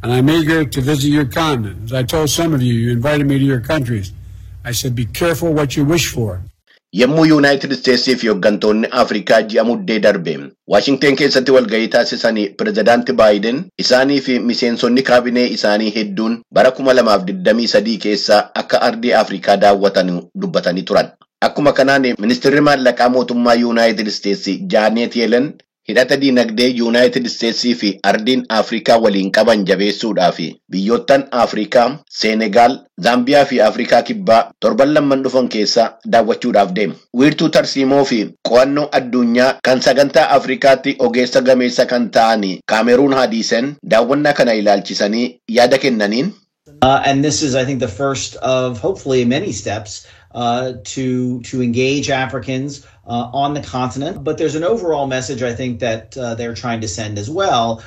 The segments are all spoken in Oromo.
and I'm eager to visit your continent. As I told some of you, you invited me to your countries. I said, be careful what you wish for. Yommuu Yuunaayitid Isteetsii fi hooggantoonni Afrikaa ji'a muddee darbe Waashingten keessatti walgahii taasisanii pirezidaanti Baayiden isaanii fi miseensonni kaabinee isaanii hedduun bara 2023 keessa akka ardii Afrikaa daawwatan dubbatanii turan. Akkuma kanaan Ministirri Maallaqaa mootummaa Yuunaayitid Isteetsii Jaanet Yeelen hidhata diinagdee Yuunaayitid Isteetsii fi ardiin Afrikaa waliin qaban jabeessuudhaaf biyyoottan Afrikaa, Senegaal, Zaambiyaa fi Afrikaa kibbaa torban lamman dhufan keessa daawwachuudhaaf deemu. Wiirtuu tarsiimoo fi qo'annoo addunyaa kan sagantaa Afrikaatti ogeessa gameessa kan ta'an Kaameruun Hadiisen daawwannaa kana ilaalchisanii yaada kennaniin. And this is, I think, the first of hopefully many steps to engage Africans on the continent. But there's an overall message, I think, that they're trying to send as well.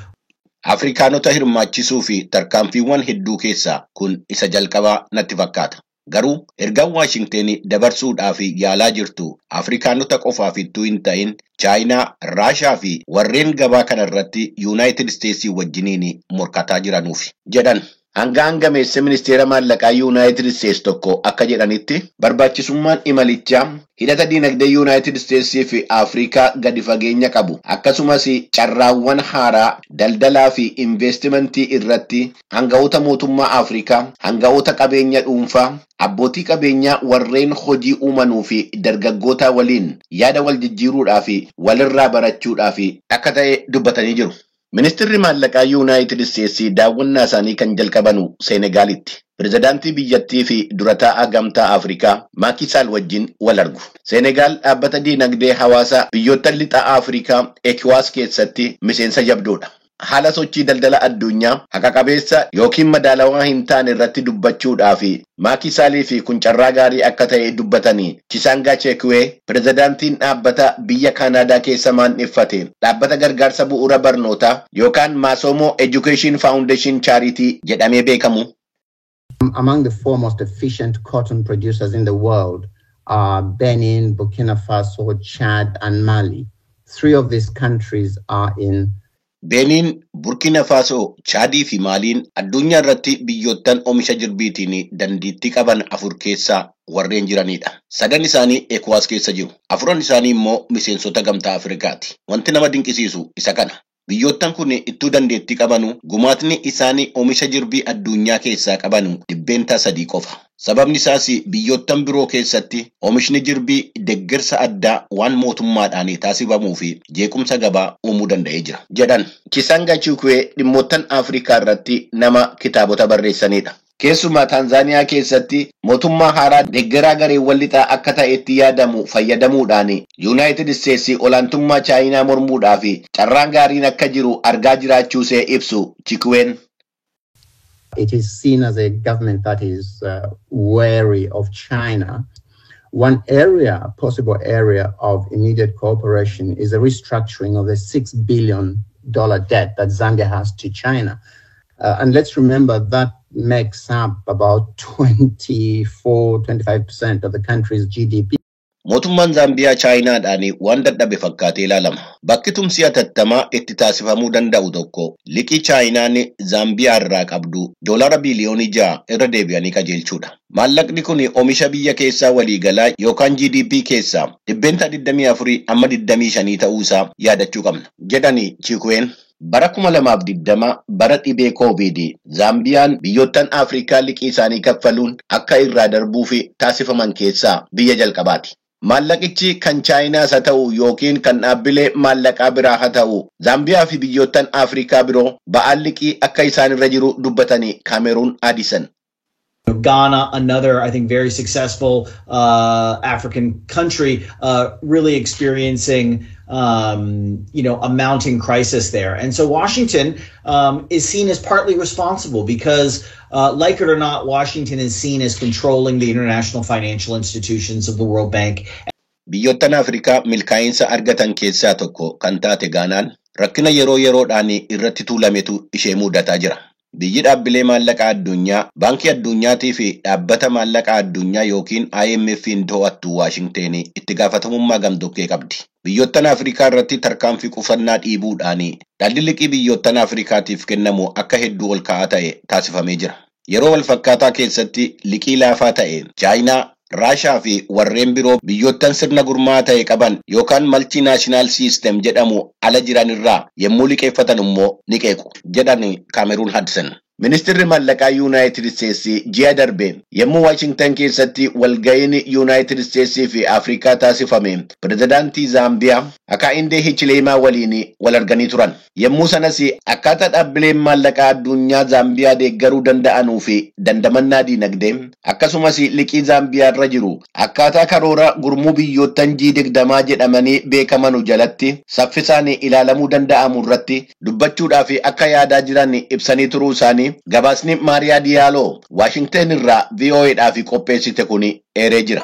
Afrikaanota hirmaachisuu fi tarkaanfiiwwan hedduu keessaa kun isa jalqabaa natti fakkaata. Garuu ergaan Waashingten dabarsuudhaaf yaalaa jirtu Afrikaanota qofaaf ittuu hin ta'in Chaayinaa, Raashaa fi warreen gabaa kanarratti Yuunaayitid Isteetsii wajjiniin morkataa jiranuuf jedhan. Hanga meesse ministeera maallaqaa Yuunaayitid Isteets tokko akka jedhanitti barbaachisummaan imalichaa hidhata diinagdee Yuunaayitid Isteetsii fi Afrikaa gadi fageenya qabu akkasumas carraawwan haaraa daldalaa fi investimentii irratti hangafoota mootummaa Afrikaa, hangafoota qabeenya dhuunfaa, abbootii qabeenyaa warreen hojii uumanuu fi dargaggoota waliin yaada wal jijjiiruudhaa fi walirraa barachuudhaa fi akka ta'e dubbatanii jiru. Ministirri Maallaqaa Yuunaayitid Isteetsii daawwannaa isaanii kan jalqabanu Senegaalitti. Pirezidaantii biyyattii fi durataa gamtaa Afrikaa Macky Sall wajjin wal argu. Senegaal dhaabbata diinagdee hawaasa biyyoota lixa Afrikaa ECOWAS keessatti miseensa jabduudha. Haala sochii daldala addunyaa haqa qabeessa yookiin madaalawaa hin taane irratti dubbachuudhaaf Macky Sall fi kun carraa gaarii akka ta'e dubbatanii Chisanga Chekwe pirezidaantiin dhaabbata biyya Kanaadaa keessa maandheffate dhaabbata gargaarsa bu'uura barnootaa yookaan Masomo Education Foundation Charity jedhamee beekamu. Among the foremost efficient cotton producers in the world are Benin, Burkina Faso, Chad, and Mali. 3 of these countries are in Benin, Burkina Faso, Chadii fi Maaliin addunyaa irratti biyyoottan oomisha jirbiitiin dandeettii qaban 4 keessaa warreen jiranidha. 3 isaanii ECOWAS keessa jiru. 4 isaanii immoo miseensota gamtaa Afrikaati. Wanti nama dinqisiisu isa kana. Biyyoottan kun ittuu dandeettii qabanu gumaatni isaanii oomisha jirbii addunyaa keessaa qabanu 3% qofa. Sababni isaas biyyoottan biroo keessatti oomishni jirbii deeggarsa addaa waan mootummaadhaan taasifamuu fi jeequmsa gabaa uumuu danda'ee jira jedhan. Chisanga Chekwe dhimmoottan Afrikaa irratti nama kitaabota barreessanidha. Keessumaa Tanzaaniyaa keessatti mootummaa haaraa deeggaraa gareewwan lixaa akka ta'etti yaadamu fayyadamuudhaan Yuunaayitid Isteetsii olaantummaa Chaayinaa mormuudhaa fi carraan gaariin akka jiru argaa jiraachuusee ibsu Chekween. It is seen as a government that is wary of China. One area, a possible area of immediate cooperation is the restructuring of the $6 billion debt that Zambia has to China. And let's remember that makes up about 25% of the country's GDP. Mootummaan Zaambiyaa Chaayinaadhaan waan dadhabe fakkaatee ilaalama. Bakki tumsi hatattamaa itti taasifamuu danda'u tokko liqii Chaayinaan Zaambiyaa irraa qabdu $6 biliyoonii irra deebi'anii qajeelchuudha. Maallaqni kun oomisha biyya keessaa waliigalaa yookaan GDP keessaa 24-25 ta'uusaa yaadachuu qabna jedhani Chekween. Bara 2020 bara dhibee COVID Zaambiyaan biyyoottan Afrikaa liqii isaanii kaffaluun akka irraa darbuu fi taasifaman keessaa biyya jalqabaati. Maallaqichi kan Chaayinaas haa ta'u yookiin kan dhaabbilee maallaqaa biraa haa ta'u Zaambiyaa fi biyyoottan Afrikaa biroo ba'aan liqii akka isaan irra jiru dubbatanii Kaameruun Hadiisen. Ghana, another, I think, very successful African country, really experiencing, a mounting crisis there. And so Washington is seen as partly responsible because, like it or not, Washington is seen as controlling the international financial institutions of the World Bank. Biyyoottan Afrikaa milkaa'insa argatan keessaa tokko kan taate Gaanaan rakkina yeroo yeroodhaan irratti tuulametu ishee mudataa jira. biyyi dhaabbilee maallaqaa addunyaa, baankii addunyaatii fi dhaabbata maallaqaa addunyaa yookiin IMF'n to'attu Waashingteen itti gaafatamummaa gamtokkee qabdi. Biyyoottan Afrikaa irratti tarkaanfii qusannaa dhiibuudhaan daldalli liqii biyyoottan Afrikaatiif kennamu akka hedduu ol ka'aa ta'e taasifamee jira. Yeroo wal fakkaataa keessatti liqii laafaa ta'e Chaayinaa, Raashaa fi warreen biroo biyyoottan sirna gurmaa ta'e qaban yookaan maltinaashinaal siistem jedhamu ala jiran irraa yommuu liqeeffatan immoo ni qeequ jedhan Kaameruun Hadsan. Ministirri maallaqaa Yuunaayitid Isteetsi ji'a darbe yommuu Waashingtan keessatti walga'iin Yuunaayitid Isteetsii fi Afrikaa taasifame pirezidaantii Zaambiyaa Hakaa'indee Hichileemaa waliin wal arganii turan. Yommuu sanas akkaataa dhaabbileen maallaqaa addunyaa Zaambiyaa deeggaruu danda'anuu fi dandamannaa diinagdee akkasumas liqii Zaambiyaa irra jiru akkaataa karoora gurmuu biyyoottan G20 jedhamanii beekaman jalatti saffisaan ilaalamuu danda'amu irratti dubbachuudhaaf akka yaadaa jiran ibsanii turuu isaanii gabaasni Maariyaa Diyaaloo Waashingten irraa VOA'dhaaf qopheessite kun eeree jira.